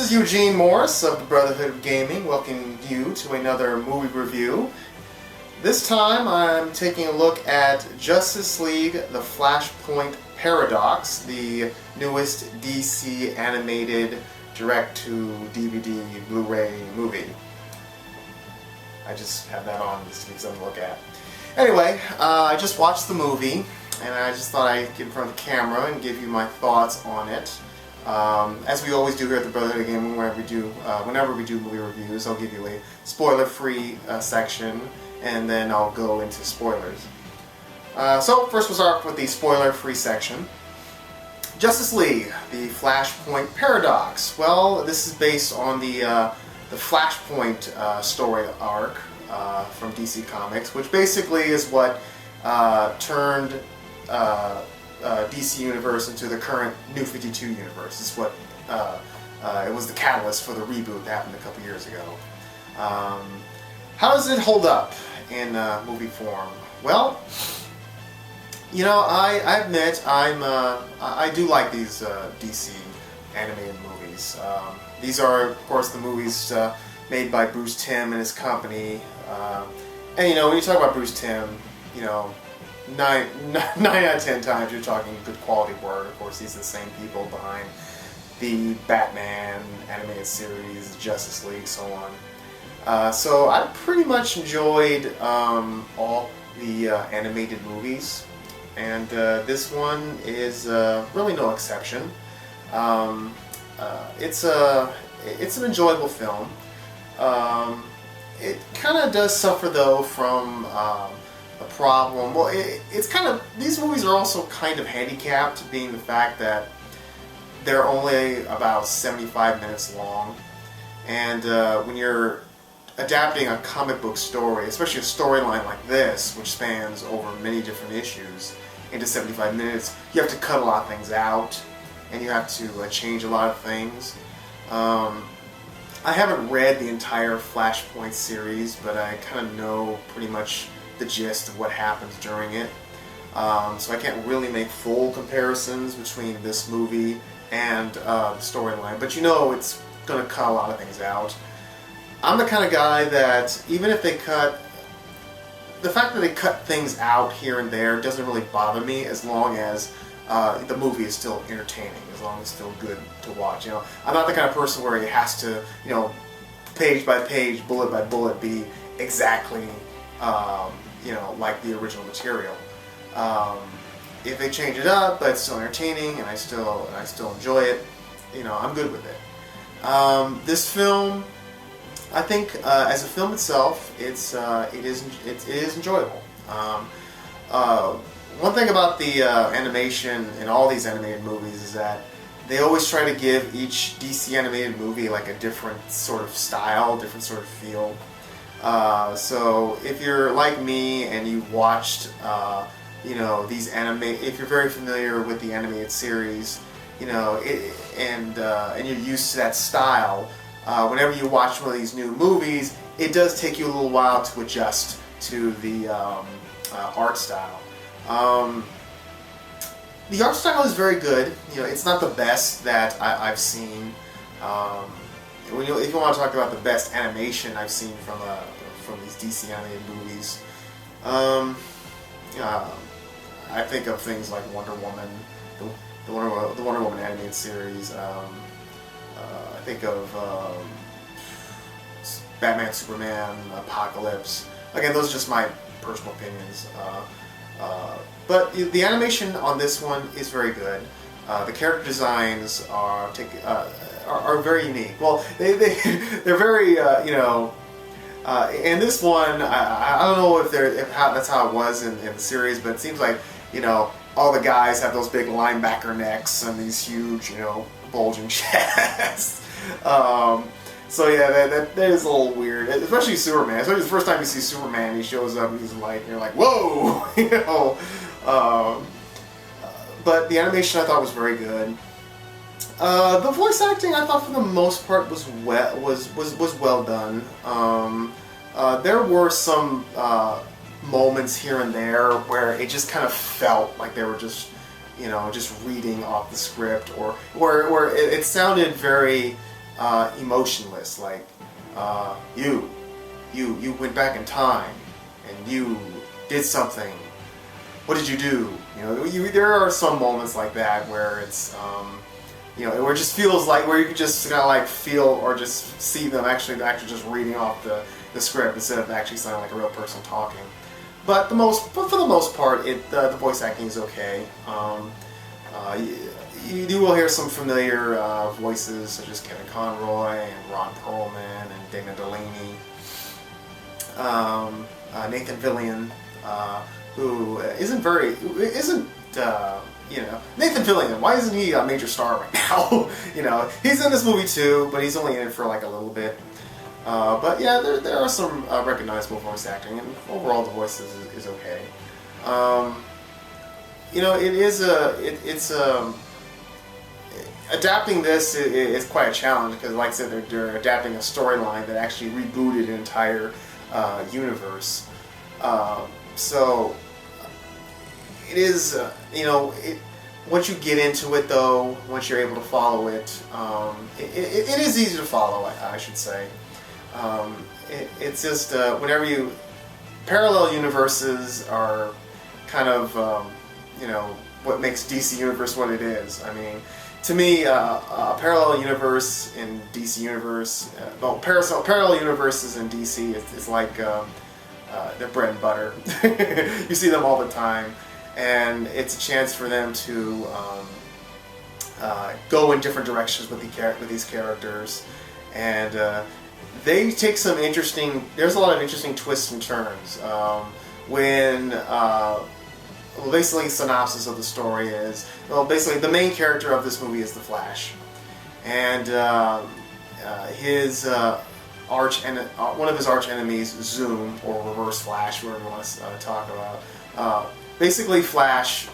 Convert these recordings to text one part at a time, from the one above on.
is Eugene Morris of the Brotherhood of Gaming, welcoming you to another movie review. This time I'm taking a look at Justice League The Flashpoint Paradox, the newest DC animated direct-to-DVD Blu-ray movie. I just have that on just to give something to look at. Anyway, I just watched the movie and I just thought I'd get in front of the camera and give you my thoughts on it. As we always do here at the Brotherhood of Gaming, whenever we do movie reviews, I'll give you a spoiler-free section, and then I'll go into spoilers. So first we'll start with the spoiler-free section. Justice League, the Flashpoint Paradox. Well, this is based on the Flashpoint story arc from DC Comics, which basically is what turned DC Universe into the current New 52 universe. It's what it was the catalyst for the reboot that happened a couple years ago. How does it hold up in movie form? Well, you know, I admit I do like these DC animated movies. These are, of course, the movies made by Bruce Timm and his company. And you know, when you talk about Bruce Timm, you know, 9 out of 10 times you're talking good quality work. Of course, these are the same people behind the Batman animated series, Justice League, so on. So I pretty much enjoyed all the animated movies, and this one is really no exception. It's an enjoyable film. It kind of does suffer though from a problem. Well, it's kind of, these movies are also kind of handicapped, being the fact that they're only about 75 minutes long, and when you're adapting a comic book story, especially a storyline like this, which spans over many different issues, into 75 minutes, you have to cut a lot of things out, and you have to change a lot of things. I haven't read the entire Flashpoint series, but I kind of know pretty much the gist of what happens during it. So I can't really make full comparisons between this movie and the storyline, but you know it's going to cut a lot of things out. I'm the kind of guy that even if they the fact that they cut things out here and there doesn't really bother me, as long as the movie is still entertaining, as long as it's still good to watch. You know, I'm not the kind of person where it has to, you know, page by page, bullet by bullet, be exactly, you know, like the original material. If they change it up, but it's still entertaining, and I still enjoy it, you know, I'm good with it. This film, I think, as a film itself, it is enjoyable. One thing about the animation in all these animated movies is that they always try to give each DC animated movie like a different sort of style, different sort of feel. So if you're like me and you watched, you know, these if you're very familiar with the animated series, you know, and you're used to that style, whenever you watch one of these new movies, it does take you a little while to adjust to the art style. The art style is very good. You know, it's not the best that I've seen. If you want to talk about the best animation I've seen from these DC animated movies, I think of things like Wonder Woman, the Wonder Woman animated series. I think of Batman, Superman, Apocalypse. Again, those are just my personal opinions. But the animation on this one is very good. The character designs are very unique. Well, they're very you know. And this one, I don't know if that's how it was in the series, but it seems like, you know, all the guys have those big linebacker necks and these huge, you know, bulging chests. So yeah, that is a little weird, especially Superman. Especially the first time you see Superman, he shows up and he's like, you're like, whoa, you know. But the animation I thought was very good. The voice acting I thought for the most part was well done. There were some moments here and there where it just kind of felt like they were just, you know, just reading off the script, or where it sounded very emotionless, like you went back in time and you did something. What did you do? You know, there are some moments like that where it's, you know, where it just feels like, where you can just kind of like feel or just see them actually just reading off the script instead of actually sounding like a real person talking. But for the most part, the voice acting is okay. You will hear some familiar voices such as Kevin Conroy and Ron Perlman and Dana Delaney, Nathan Fillion, who isn't you know, Nathan Fillion. Why isn't he a major star right now? You know, he's in this movie too, but he's only in it for like a little bit. But yeah, there are some recognizable voice acting, and overall the voice is okay. You know, it's adapting this is quite a challenge because, like I said, they're adapting a storyline that actually rebooted an entire universe. So it is, you know, once you get into it though, once you're able to follow it, it is easy to follow, I should say. It's just whenever parallel universes are kind of you know, what makes DC Universe what it is. I mean, to me, a parallel universe in DC Universe, well, parallel universes in DC is like their bread and butter. You see them all the time, and it's a chance for them to go in different directions with these characters, and they take some interesting. There's a lot of interesting twists and turns. Well, basically, synopsis of the story is, well, basically the main character of this movie is the Flash, and his one of his arch enemies, Zoom, or Reverse Flash, whatever you want to talk about. Basically, Flash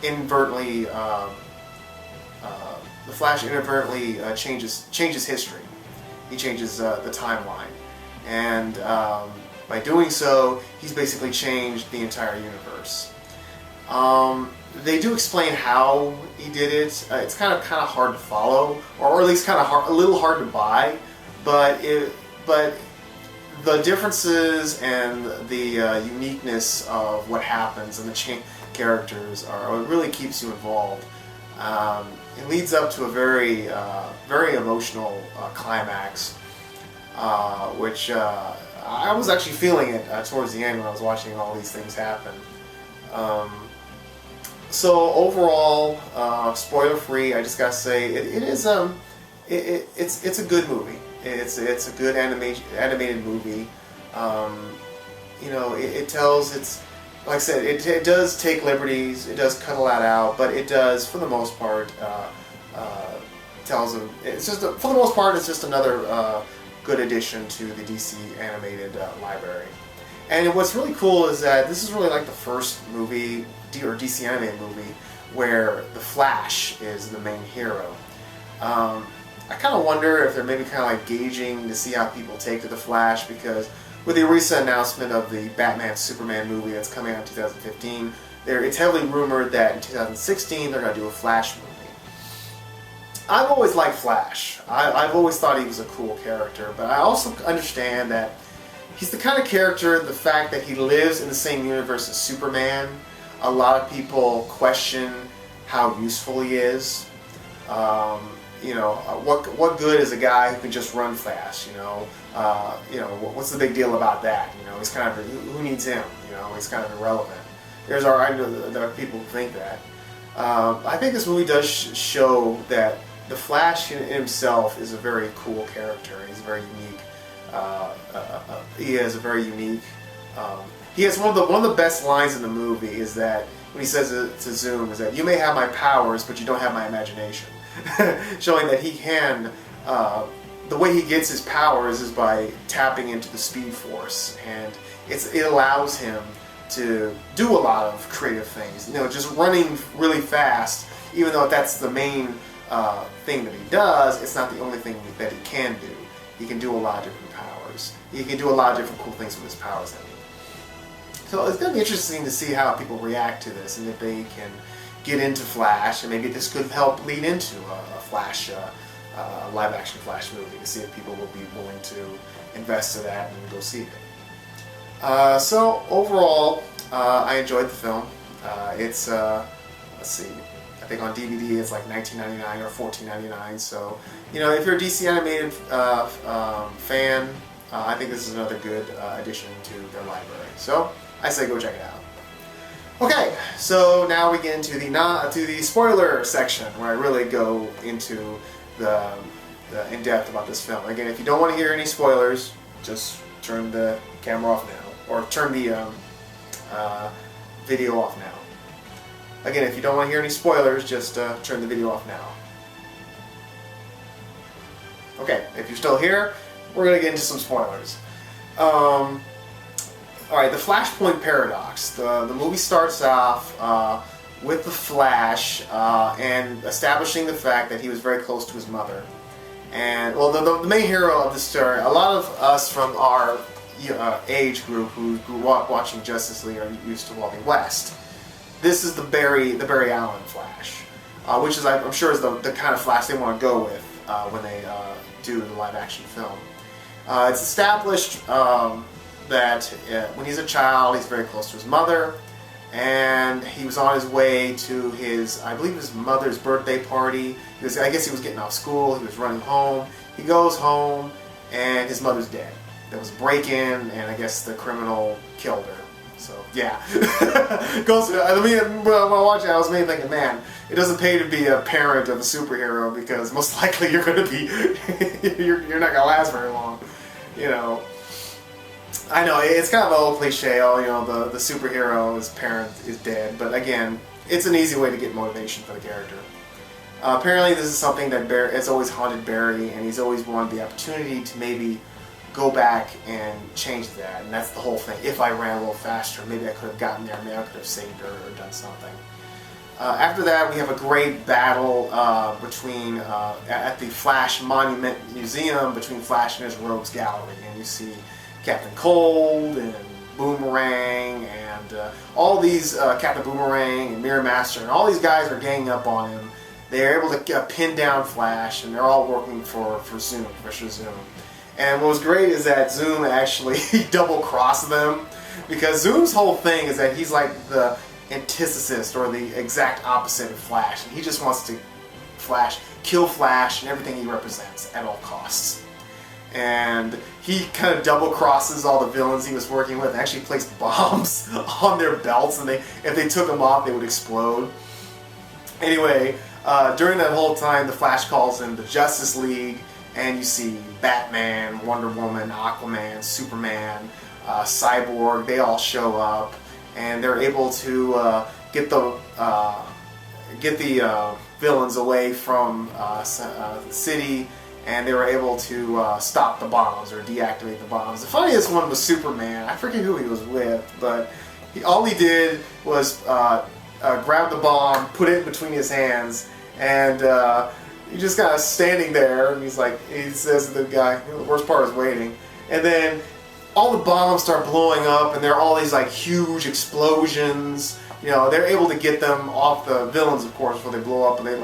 inadvertently changes history. He changes the timeline, and by doing so, he's basically changed the entire universe. They do explain how he did it. It's kind of hard to follow, or at least a little hard to buy. But the differences and the uniqueness of what happens and the characters are what really keeps you involved. It leads up to a very emotional climax, which I was actually feeling it towards the end when I was watching all these things happen. So overall, spoiler free, I just gotta say it's a good movie. It's a good animated movie. You know, it tells like I said, it does take liberties. It does cut a lot out, but it does, for the most part, tells them. For the most part, it's just another good addition to the DC animated library. And what's really cool is that this is really like the first movie, or DC animated movie, where the Flash is the main hero. I kind of wonder if they're maybe kind of like gauging to see how people take to the Flash, because with the recent announcement of the Batman-Superman movie that's coming out in 2015, it's heavily rumored that in 2016 they're going to do a Flash movie. I've always liked Flash. I've always thought he was a cool character, but I also understand that he's the kind of character, the fact that he lives in the same universe as Superman, a lot of people question how useful he is. You know, what good is a guy who can just run fast? You know, what's the big deal about that? You know, he's kind of, who needs him? You know, he's kind of irrelevant. I know that people think that. I think this movie does show that the Flash in himself is a very cool character. He's very unique. He has a very unique. He has one of the best lines in the movie is that when he says to Zoom is that you may have my powers, but you don't have my imagination, showing that he can. The way he gets his powers is by tapping into the Speed Force, and it allows him to do a lot of creative things. You know, just running really fast, even though that's the main thing that he does, it's not the only thing that he can do. He can do a lot of different powers. He can do a lot of different cool things with his powers. So it's going to be interesting to see how people react to this, and if they can get into Flash, and maybe this could help lead into a Flash live action Flash movie to see if people will be willing to invest in that and go see it. So overall, I enjoyed the film. It's let's see, I think on DVD it's like $19.99 or $14.99. So if you're a DC animated fan, I think this is another good addition to their library. So I say go check it out. Okay, so now we get into the spoiler section where I really go into the in depth about this film. Again, if you don't want to hear any spoilers, just turn the camera off now, or turn the video off now. Again, if you don't want to hear any spoilers, just turn the video off now. Okay, if you're still here, we're going to get into some spoilers. Alright, the Flashpoint paradox. The movie starts off with the Flash and establishing the fact that he was very close to his mother. And, well, the main hero of the story, a lot of us from our age group who grew up watching Justice League are used to Wally West. This is the Barry Allen Flash, which is, I'm sure, is the kind of Flash they want to go with when they do the live-action film. It's established that when he's a child, he's very close to his mother, and he was on his way to I believe his mother's birthday party. I guess he was getting off school, he was running home. He goes home, and his mother's dead. There was a break-in, and I guess the criminal killed her. So, yeah. When I watched it, I was mainly thinking, man, it doesn't pay to be a parent of a superhero because most likely you're going to be, you're not going to last very long. I know, it's kind of an old cliche, the superhero's parent is dead, but again, it's an easy way to get motivation for the character. Apparently this is something that has always haunted Barry, and he's always wanted the opportunity to maybe go back and change that, and that's the whole thing. If I ran a little faster, maybe I could have gotten there, maybe I could have saved her or done something. After that, we have a great battle at the Flash Monument Museum between Flash and his Rogues Gallery, and you see Captain Cold and Boomerang and all these Captain Boomerang and Mirror Master and all these guys are ganging up on him. They're able to pin down Flash, and they're all working for Zoom. And what was great is that Zoom actually double-crossed them, because Zoom's whole thing is that he's like the antithesis or the exact opposite of Flash, and he just wants to kill Flash and everything he represents at all costs. And he kind of double-crosses all the villains he was working with and actually placed bombs on their belts, and if they took them off, they would explode. Anyway, during that whole time, the Flash calls in the Justice League, and you see Batman, Wonder Woman, Aquaman, Superman, Cyborg. They all show up, and they're able to get the villains away from the city, and they were able to stop the bombs or deactivate the bombs. The funniest one was Superman. I forget who he was with, but all he did was grab the bomb, put it between his hands, and he's just kind of standing there, and he says to the guy, the worst part is waiting. And then all the bombs start blowing up, and there are all these huge explosions. They're able to get them off the villains, of course, before they blow up, and they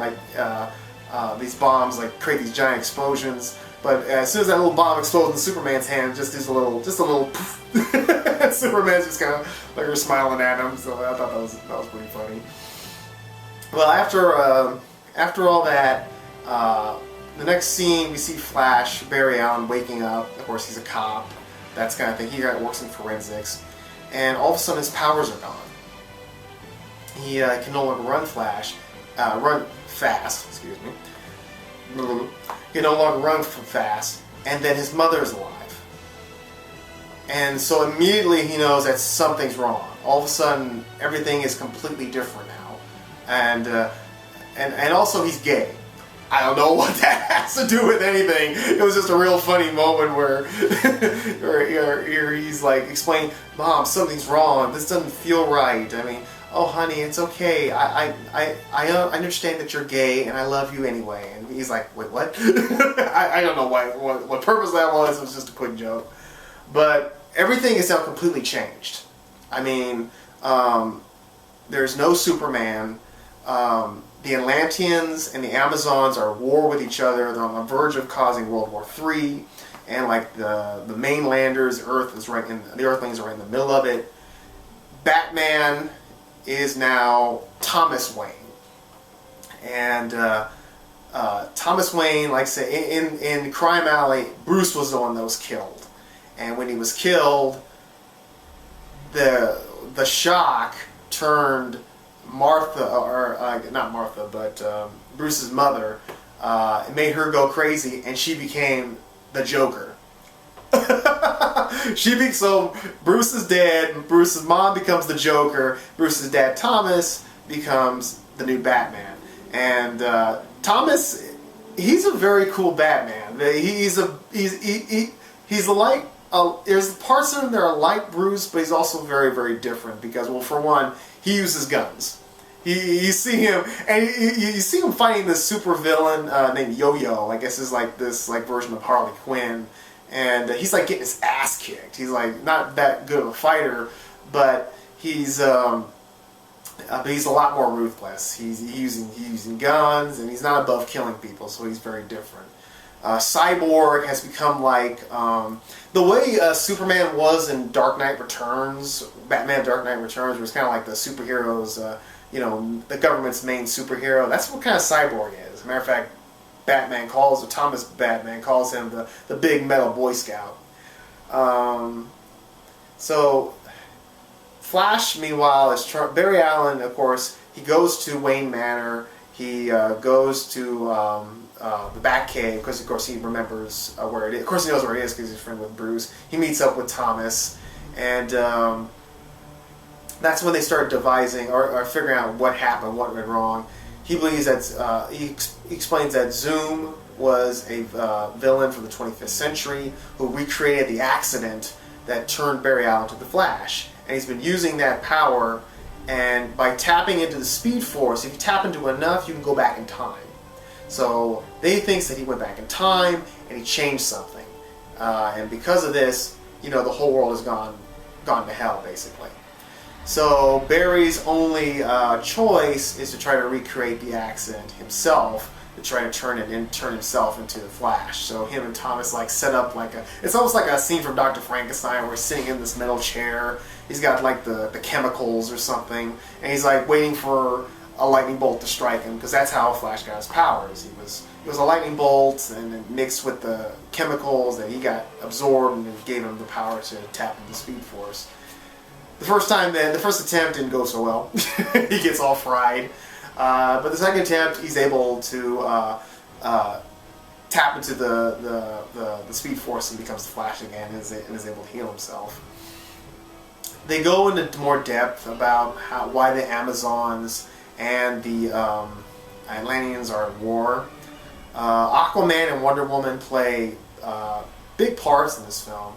these bombs create these giant explosions. But as soon as that little bomb explodes in Superman's hand, just a little poof. Superman's just kind of smiling at him. So I thought that was pretty funny. Well, after all that, the next scene we see Flash, Barry Allen, waking up. Of course, he's a cop. That's kind of thing. He works in forensics, and all of a sudden his powers are gone. He can no longer run fast. Excuse me. He can no longer run fast, and then his mother is alive. And so immediately he knows that something's wrong. All of a sudden, everything is completely different now, and also he's gay. I don't know what that has to do with anything. It was just a real funny moment where he's explaining, "Mom, something's wrong. This doesn't feel right. I mean, oh honey, it's okay. I understand that you're gay, and I love you anyway." And he's like, "Wait, what?" I don't know what purpose that was. It was just a quick joke. But everything is now completely changed. I mean, there's no Superman. the Atlanteans and the Amazons are at war with each other. They're on the verge of causing World War III, and like the mainlanders, the Earthlings are right in the middle of it. Batman is now Thomas Wayne, and Thomas Wayne, like I say, in Crime Alley, Bruce was the one that was killed, and when he was killed, the shock turned Martha, or not Martha, but Bruce's mother. It made her go crazy, and she became the Joker. So Bruce is dead. Bruce's mom becomes the Joker. Bruce's dad Thomas becomes the new Batman. And Thomas, he's a very cool Batman. He's like there's parts of him that are like Bruce, but he's also very, very different because, well, for one, he uses guns. You see him, and you see him fighting this super villain named Yo-Yo. I guess is like this version of Harley Quinn, and he's like getting his ass kicked. He's like not that good of a fighter, but he's a lot more ruthless. He's using guns, and he's not above killing people, so he's very different. Cyborg has become like the way Superman was in Dark Knight Returns. Batman Dark Knight Returns was kind of like the superheroes. The government's main superhero. That's what kind of Cyborg is. As a matter of fact, Thomas Batman calls him the big metal Boy Scout. So Flash, meanwhile, is Barry Allen. Of course, he goes to Wayne Manor. He goes to the Batcave because, of course, he remembers where it is. Of course, he knows where it is because he's a friend with Bruce. He meets up with Thomas, and that's when they start devising or figuring out what happened, what went wrong. He believes that he explains that Zoom was a villain from the 25th century who recreated the accident that turned Barry Allen to the Flash, and he's been using that power. And by tapping into the Speed Force, if you tap into enough, you can go back in time. So they thinks that he went back in time and he changed something, and because of this, the whole world has gone to hell, basically. So Barry's only choice is to try to recreate the accident himself, to try to turn himself into the Flash. So him and Thomas set up it's almost like a scene from Dr. Frankenstein where he's sitting in this metal chair. He's got the chemicals or something, and he's waiting for a lightning bolt to strike him, because that's how Flash got his powers. It was a lightning bolt, and it mixed with the chemicals that he got absorbed, and it gave him the power to tap into the Speed Force. The first attempt didn't go so well. He gets all fried. But the second attempt, he's able to tap into the Speed Force and becomes the Flash again, and is able to heal himself. They go into more depth about why the Amazons and the Atlanteans are at war. Aquaman and Wonder Woman play big parts in this film.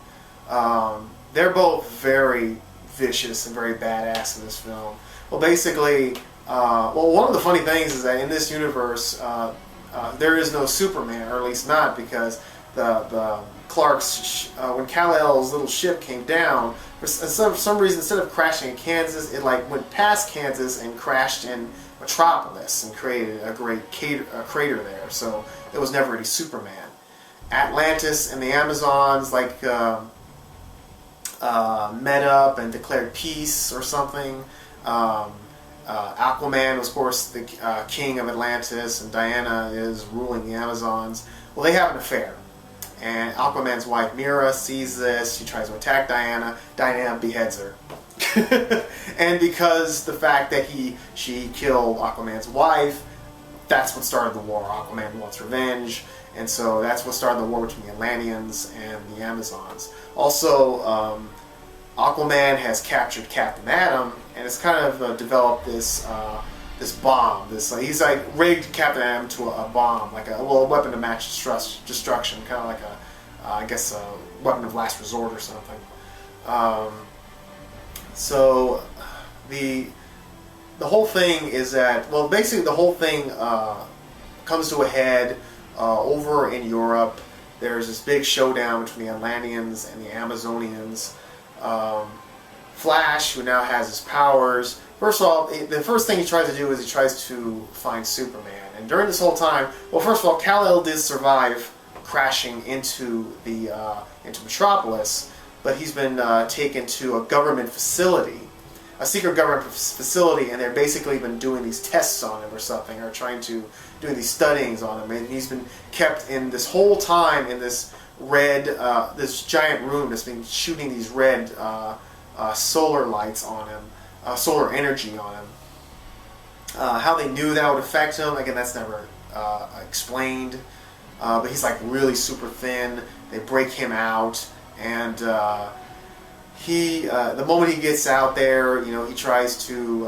They're both very vicious and very badass in this film. Well, basically, one of the funny things is that in this universe, there is no Superman, or at least not, because the Clark's when Kal-El's little ship came down, for some reason, instead of crashing in Kansas, it went past Kansas and crashed in Metropolis and created a great crater there. So there was never any Superman. Atlantis and the Amazons met up and declared peace or something. Aquaman was, of course, the king of Atlantis, and Diana is ruling the Amazons. Well, they have an affair, and Aquaman's wife Mira sees this. She tries to attack Diana. Diana beheads her. And because the fact that she killed Aquaman's wife, that's what started the war. Aquaman wants revenge, and so that's what started the war between the Atlanteans and the Amazons. Also, Aquaman has captured Captain Atom, and it's kind of developed this bomb. He's rigged Captain Atom to a bomb, a weapon of mass destruction, kind of like a weapon of last resort or something. So the whole thing is that, basically the whole thing comes to a head over in Europe. There's this big showdown between the Atlanteans and the Amazonians. Flash, who now has his powers, first of all, the first thing he tries to do is he tries to find Superman. And during this whole time, well, first of all, Kal-El did survive crashing into into Metropolis, but he's been taken to a government facility, a secret government facility, and they've basically been doing these tests on him or something, or doing these studyings on him, and he's been kept in this whole time in this red, this giant room that's been shooting these red solar lights on him, solar energy on him. How they knew that would affect him, again, that's never explained. But he's like really super thin. They break him out, and the moment he gets out there, he tries to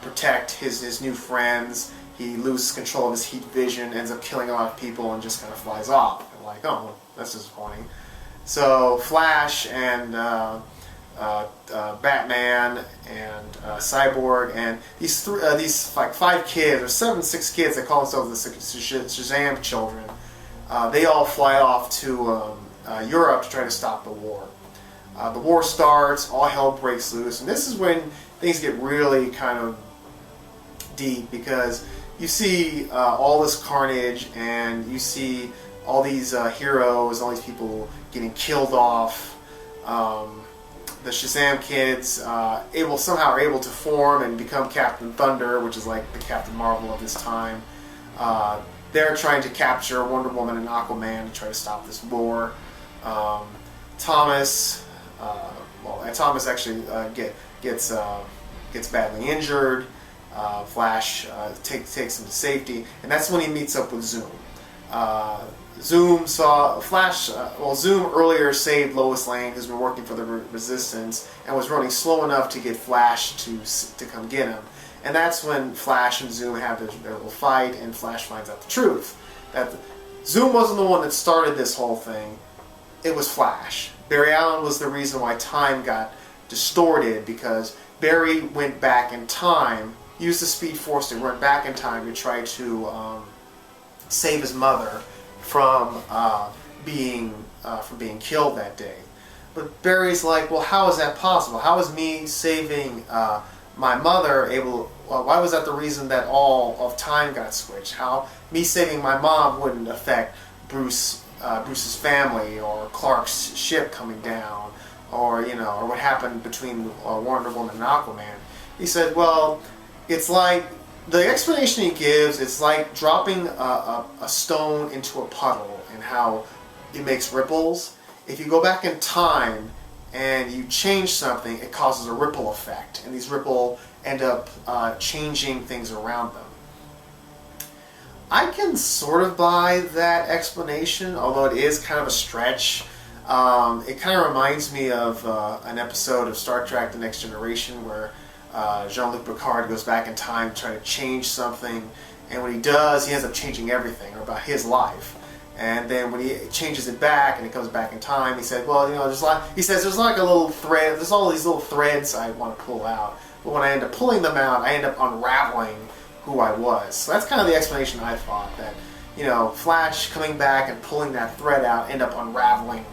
protect his new friends. He loses control of his heat vision, ends up killing a lot of people, and just kind of flies off. And like, oh, well, that's disappointing. So Flash and Batman and Cyborg and these like 5 kids or 6 kids that call themselves the Shazam children, they all fly off to Europe to try to stop the war. The war starts, all hell breaks loose, and this is when things get really kind of deep, because you see all this carnage, and you see all these heroes, all these people getting killed off. The Shazam kids somehow are able to form and become Captain Thunder, which is like the Captain Marvel of this time. They're trying to capture Wonder Woman and Aquaman to try to stop this war. Thomas actually gets badly injured. Flash takes him to safety, and that's when he meets up with Zoom. Zoom saw Flash. Zoom earlier saved Lois Lane, who's been working for the Resistance, and was running slow enough to get Flash to come get him. And that's when Flash and Zoom have their little fight, and Flash finds out the truth. That Zoom wasn't the one that started this whole thing. It was Flash. Barry Allen was the reason why time got distorted, because Barry went back in time, used the Speed Force to run back in time to try to save his mother from being killed that day. But Barry's like, well, how is that possible? How is me saving my mother able? Why was that the reason that all of time got switched? How me saving my mom wouldn't affect Bruce's family, or Clark's ship coming down, or or what happened between Wonder Woman and Aquaman? He said, well, it's like, the explanation he gives, it's like dropping a stone into a puddle and how it makes ripples. If you go back in time and you change something, it causes a ripple effect, and these ripple end up changing things around them. I can sort of buy that explanation, although it is kind of a stretch. It kind of reminds me of an episode of Star Trek: The Next Generation where Jean-Luc Picard goes back in time to try to change something, and when he does, he ends up changing everything about his life. And then when he changes it back and it comes back in time, he said, well, there's like a little thread, there's all these little threads I want to pull out, but when I end up pulling them out, I end up unraveling who I was. So that's kind of the explanation I thought, that Flash coming back and pulling that thread out end up unraveling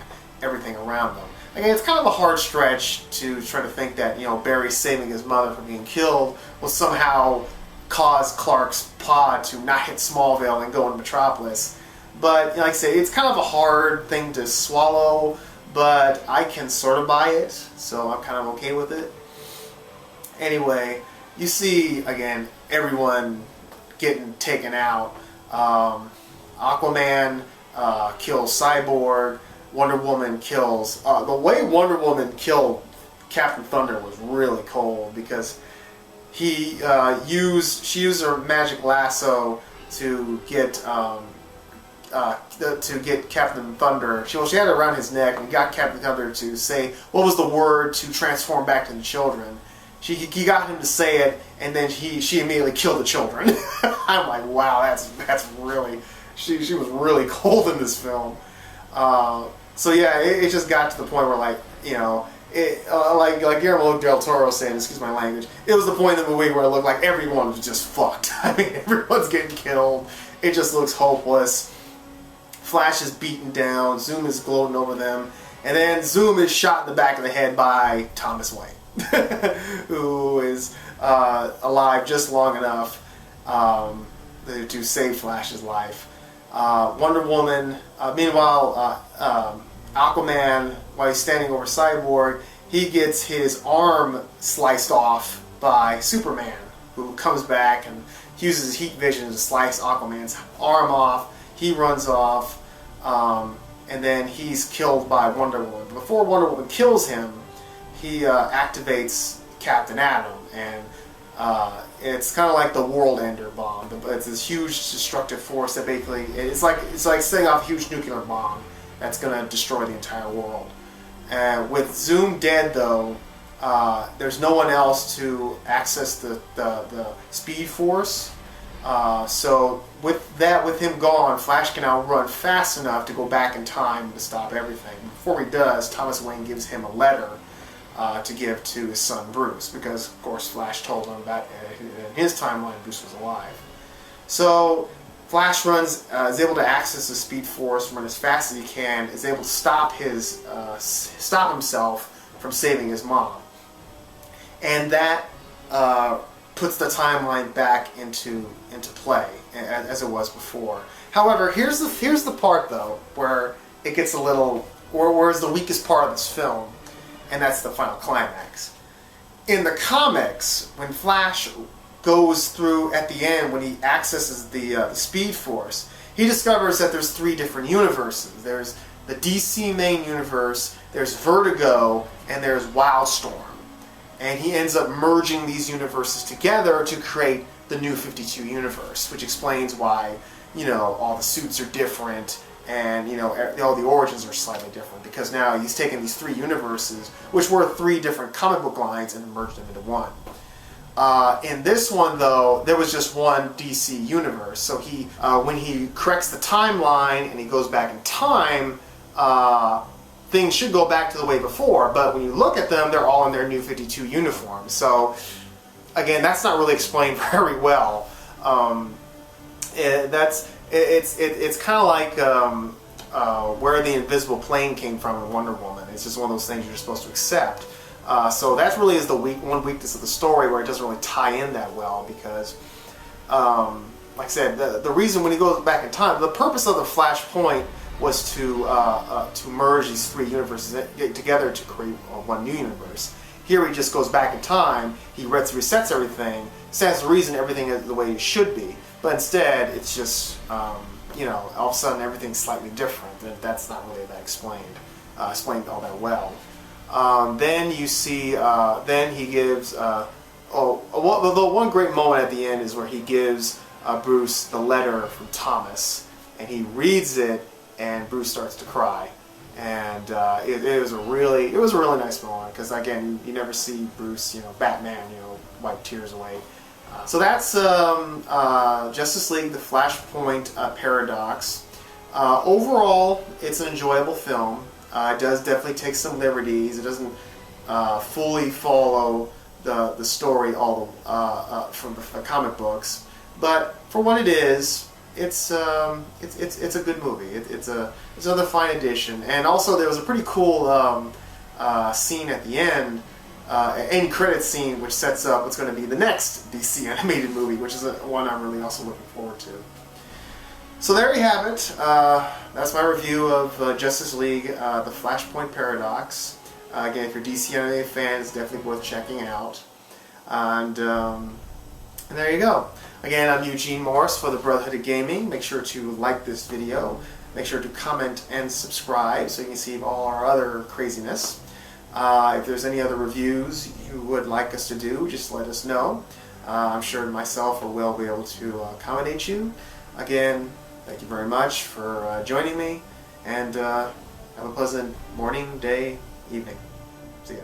everything around them. Again, it's kind of a hard stretch to try to think that Barry saving his mother from being killed will somehow cause Clark's pod to not hit Smallville and go into Metropolis. But like I say, it's kind of a hard thing to swallow, but I can sort of buy it, so I'm kind of okay with it. Anyway, you see, again, everyone getting taken out. Aquaman kills Cyborg. Wonder Woman kills... the way Wonder Woman killed Captain Thunder was really cold, because she used her magic lasso to get Captain Thunder. She had it around his neck and got Captain Thunder to say what was the word to transform back to the children. He got him to say it, and then she immediately killed the children. I'm like, wow, that's really... She was really cold in this film. So yeah, it just got to the point where, like Guillermo del Toro saying, excuse my language, it was the point in the movie where it looked like everyone was just fucked. I mean, everyone's getting killed. It just looks hopeless. Flash is beaten down. Zoom is gloating over them. And then Zoom is shot in the back of the head by Thomas Wayne, who is alive just long enough to save Flash's life. Wonder Woman, meanwhile, Aquaman, while he's standing over Cyborg, he gets his arm sliced off by Superman, who comes back and uses his heat vision to slice Aquaman's arm off. He runs off, and then he's killed by Wonder Woman. Before Wonder Woman kills him, he activates Captain Atom, and it's kind of like the world ender bomb. It's this huge destructive force that basically it's like setting off a huge nuclear bomb that's going to destroy the entire world. And with Zoom dead, though, there's no one else to access the Speed Force. So with him gone, Flash can now run fast enough to go back in time to stop everything. Before he does, Thomas Wayne gives him a letter to give to his son Bruce, because of course Flash told him that in his timeline Bruce was alive. So Flash runs, is able to access the Speed Force, run as fast as he can, is able to stop himself from saving his mom, and that puts the timeline back into play as it was before. However, here's the part though where it gets a little, or where's the weakest part of this film, and that's the final climax. In the comics, when Flash goes through at the end, when he accesses the Speed Force, he discovers that there's 3 different universes. There's the DC main universe, there's Vertigo, and there's Wildstorm. And he ends up merging these universes together to create the New 52 universe, which explains why, you know, all the suits are different, and, you know, all the origins are slightly different, because now he's taken these 3 universes, which were 3 different comic book lines, and merged them into one. In this one, though, there was just one DC universe, so he, when he corrects the timeline and he goes back in time, things should go back to the way before, but when you look at them, they're all in their New 52 uniforms. So, again, that's not really explained very well. It's kind of like where the invisible plane came from in Wonder Woman. It's just one of those things you're supposed to accept. So that really is the one weakness of the story, where it doesn't really tie in that well, because, like I said, the reason when he goes back in time, the purpose of the Flashpoint was to merge these 3 universes together to create one new universe. Here he just goes back in time, he resets everything, says the reason everything is the way it should be, but instead it's just, you know, all of a sudden everything's slightly different. That's not really that explained all that well. Then you see, then he gives, the one great moment at the end is where he gives Bruce the letter from Thomas, and he reads it, and Bruce starts to cry, and it was a really nice moment, because again, you never see Bruce, you know, Batman, you know, wipe tears away. So that's Justice League: The Flashpoint Paradox. Overall, it's an enjoyable film. It does definitely take some liberties. It doesn't fully follow the story all from the comic books, but for what it is, it's a good movie. It's another fine addition. And also there was a pretty cool scene at the end credits scene, which sets up what's going to be the next DC animated movie, which is one I'm really also looking forward to. So there you have it. That's my review of Justice League: The Flashpoint Paradox. Again, if you're a DC animated fan, it's definitely worth checking out. And there you go. Again, I'm Eugene Morris for the Brotherhood of Gaming. Make sure to like this video. Make sure to comment and subscribe so you can see all our other craziness. If there's any other reviews you would like us to do, just let us know. I'm sure myself or Will will be able to accommodate you. Again, thank you very much for joining me, and have a pleasant morning, day, evening. See ya.